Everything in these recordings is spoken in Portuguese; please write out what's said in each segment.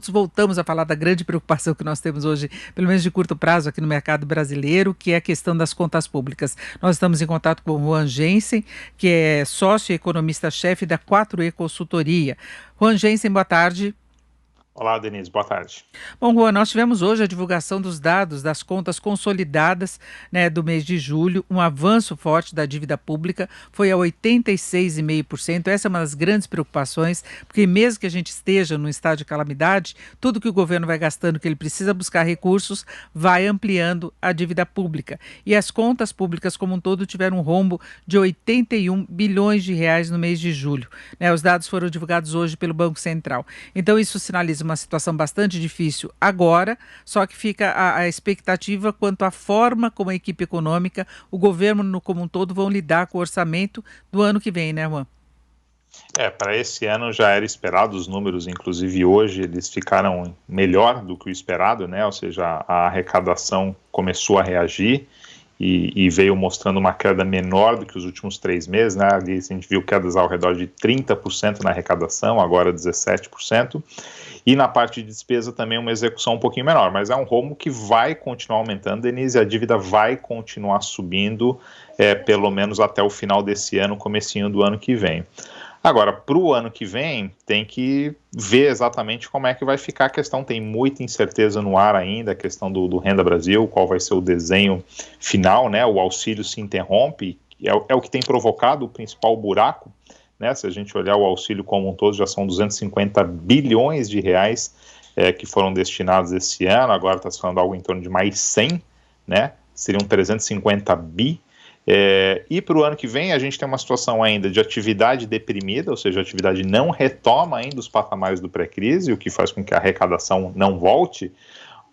Voltamos a falar da grande preocupação que nós temos hoje, pelo menos de curto prazo, aqui no mercado brasileiro, que é a questão das contas públicas. Nós estamos em contato com o Juan Jensen, que é sócio e economista-chefe da 4E Consultoria. Juan Jensen, boa tarde. Olá, Denise, boa tarde. Bom, Juan, nós tivemos hoje a divulgação dos dados das contas consolidadas, né, do mês de julho, um avanço forte da dívida pública, foi a 86,5%. Essa é uma das grandes preocupações, porque mesmo que a gente esteja num estado de calamidade, tudo que o governo vai gastando, que ele precisa buscar recursos, vai ampliando a dívida pública. E as contas públicas como um todo tiveram um rombo de 81 bilhões de reais no mês de julho, né? Os dados foram divulgados hoje pelo Banco Central. Então isso sinaliza uma situação bastante difícil agora, só que fica a expectativa quanto à forma como a equipe econômica, o governo como um todo vão lidar com o orçamento do ano que vem, né, Juan? Para esse ano já era esperado, os números, inclusive hoje, eles ficaram melhor do que o esperado, né? Ou seja, a arrecadação começou a reagir e veio mostrando uma queda menor do que os últimos 3 meses, né? Ali a gente viu quedas ao redor de 30% na arrecadação, agora 17%. E na parte de despesa também uma execução um pouquinho menor, mas é um rombo que vai continuar aumentando, Denise, a dívida vai continuar subindo, pelo menos até o final desse ano, comecinho do ano que vem. Agora, para o ano que vem, tem que ver exatamente como é que vai ficar a questão. Tem muita incerteza no ar ainda, a questão do Renda Brasil, qual vai ser o desenho final, né? O auxílio se interrompe, é o que tem provocado o principal buraco, né? Se a gente olhar o auxílio como um todo, já são 250 bilhões de reais que foram destinados esse ano, agora está se falando algo em torno de mais 100, né? Seriam 350 bi. E para o ano que vem a gente tem uma situação ainda de atividade deprimida, ou seja, a atividade não retoma ainda os patamares do pré-crise, o que faz com que a arrecadação não volte,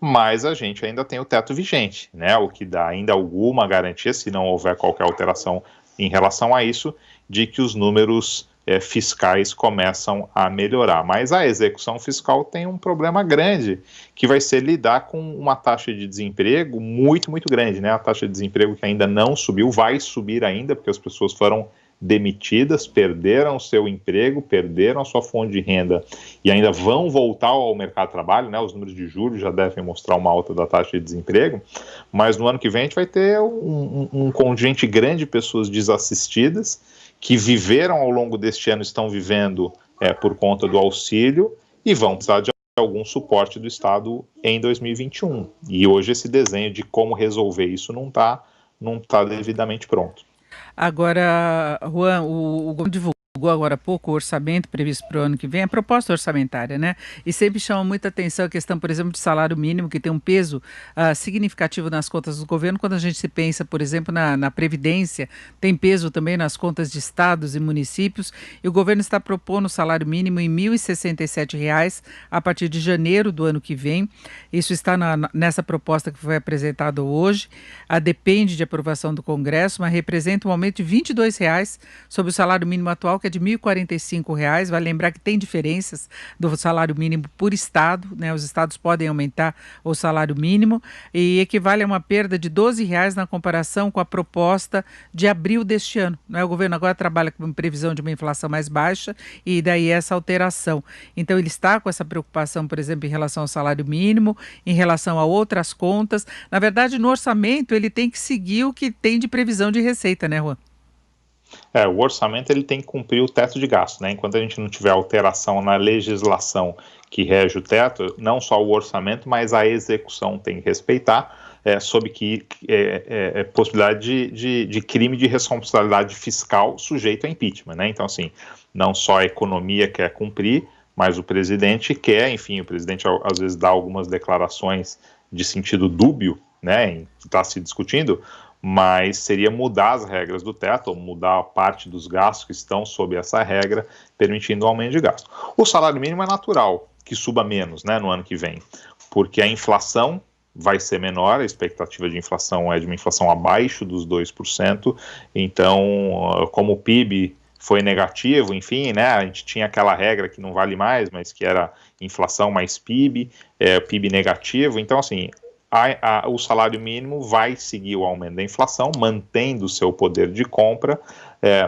mas a gente ainda tem o teto vigente, né? O que dá ainda alguma garantia, se não houver qualquer alteração em relação a isso, de que os números fiscais começam a melhorar. Mas a execução fiscal tem um problema grande, que vai ser lidar com uma taxa de desemprego muito, muito grande, né? A taxa de desemprego que ainda não subiu, vai subir ainda, porque as pessoas foram demitidas, perderam seu emprego, perderam a sua fonte de renda e ainda vão voltar ao mercado de trabalho, né? Os números de julho já devem mostrar uma alta da taxa de desemprego, mas no ano que vem a gente vai ter um contingente grande de pessoas desassistidas, que viveram ao longo deste ano, estão vivendo por conta do auxílio e vão precisar de algum suporte do Estado em 2021. E hoje esse desenho de como resolver isso não tá devidamente pronto. Agora, Juan, o governo divulgou agora há pouco o orçamento previsto para o ano que vem, a proposta orçamentária, né? E sempre chama muita atenção a questão, por exemplo, de salário mínimo, que tem um peso significativo nas contas do governo. Quando a gente se pensa, por exemplo, na Previdência, tem peso também nas contas de estados e municípios. E o governo está propondo o salário mínimo em R$ 1.067 a partir de janeiro do ano que vem. Isso está nessa proposta que foi apresentada hoje. Depende de aprovação do Congresso, mas representa um aumento de R$ 22 sobre o salário mínimo atual, que é de R$ 1.045. Vale lembrar que tem diferenças do salário mínimo por estado, né? Os estados podem aumentar o salário mínimo e equivale a uma perda de R$ 12 na comparação com a proposta de abril deste ano, né? O governo agora trabalha com previsão de uma inflação mais baixa e daí essa alteração. Então ele está com essa preocupação, por exemplo, em relação ao salário mínimo, em relação a outras contas. Na verdade, no orçamento ele tem que seguir o que tem de previsão de receita, né, Juan? O orçamento ele tem que cumprir o teto de gasto, né? Enquanto a gente não tiver alteração na legislação que rege o teto, não só o orçamento, mas a execução tem que respeitar, sob que possibilidade de crime de responsabilidade fiscal sujeito a impeachment, né? Então, assim, não só a economia quer cumprir, mas o presidente quer, enfim, o presidente às vezes dá algumas declarações de sentido dúbio, né? Está se discutindo, mas seria mudar as regras do teto, ou mudar a parte dos gastos que estão sob essa regra, permitindo um aumento de gasto. O salário mínimo é natural que suba menos, né, no ano que vem, porque a inflação vai ser menor, a expectativa de inflação é de uma inflação abaixo dos 2%, então, como o PIB foi negativo, enfim, né, a gente tinha aquela regra que não vale mais, mas que era inflação mais PIB, PIB negativo, então, assim, o salário mínimo vai seguir o aumento da inflação, mantendo o seu poder de compra,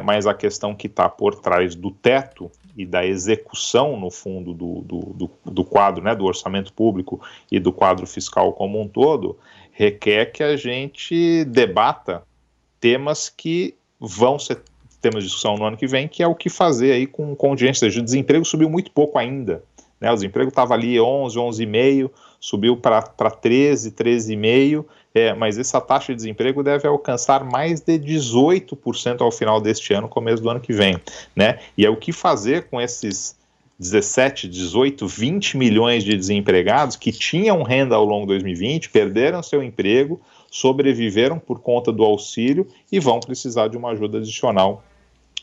mas a questão que está por trás do teto e da execução, no fundo, do quadro, né, do orçamento público e do quadro fiscal como um todo, requer que a gente debata temas que vão ser temas de discussão no ano que vem, que é o que fazer aí com contingência. O desemprego subiu muito pouco ainda, né? O desemprego estava ali 11, 11,5, subiu para 13, 13,5, mas essa taxa de desemprego deve alcançar mais de 18% ao final deste ano, começo do ano que vem, né? E é o que fazer com esses 17, 18, 20 milhões de desempregados que tinham renda ao longo de 2020, perderam seu emprego, sobreviveram por conta do auxílio e vão precisar de uma ajuda adicional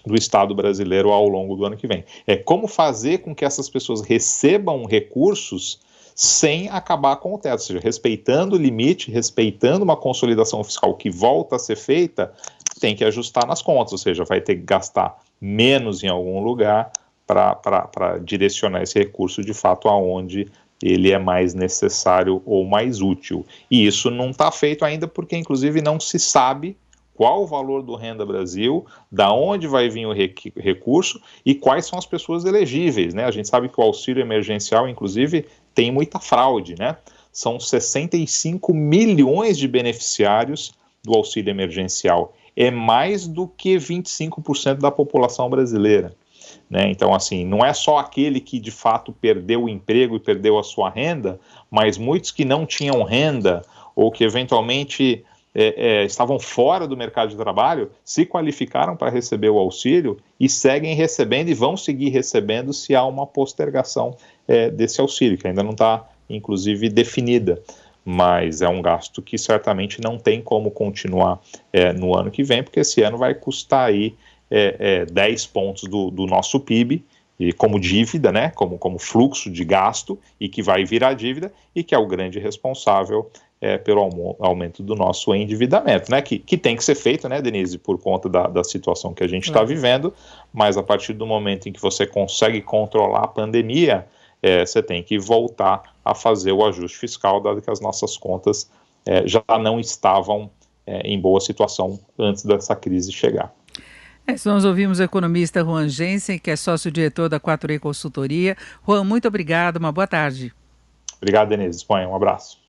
do Estado brasileiro ao longo do ano que vem. É como fazer com que essas pessoas recebam recursos sem acabar com o teto, ou seja, respeitando o limite, respeitando uma consolidação fiscal que volta a ser feita, tem que ajustar nas contas, ou seja, vai ter que gastar menos em algum lugar para direcionar esse recurso de fato aonde ele é mais necessário ou mais útil. E isso não está feito ainda porque, inclusive, não se sabe qual o valor do Renda Brasil, da onde vai vir o recurso e quais são as pessoas elegíveis, né? A gente sabe que o auxílio emergencial, inclusive, tem muita fraude, né? São 65 milhões de beneficiários do auxílio emergencial. É mais do que 25% da população brasileira, né? Então, assim, não é só aquele que de fato perdeu o emprego e perdeu a sua renda, mas muitos que não tinham renda ou que eventualmente estavam fora do mercado de trabalho, se qualificaram para receber o auxílio e seguem recebendo e vão seguir recebendo se há uma postergação desse auxílio, que ainda não está, inclusive, definida. Mas é um gasto que certamente não tem como continuar no ano que vem, porque esse ano vai custar aí 10 pontos do nosso PIB, e como dívida, né, como fluxo de gasto, e que vai virar dívida, e que é o grande responsável pelo aumento do nosso endividamento, né, que tem que ser feito, né, Denise, por conta da situação que a gente está vivendo, mas a partir do momento em que você consegue controlar a pandemia, você tem que voltar a fazer o ajuste fiscal, dado que as nossas contas já não estavam em boa situação antes dessa crise chegar. Nós ouvimos o economista Juan Jensen, que é sócio-diretor da 4E Consultoria. Juan, muito obrigado, uma boa tarde. Obrigado, Denise. Espanha, um abraço.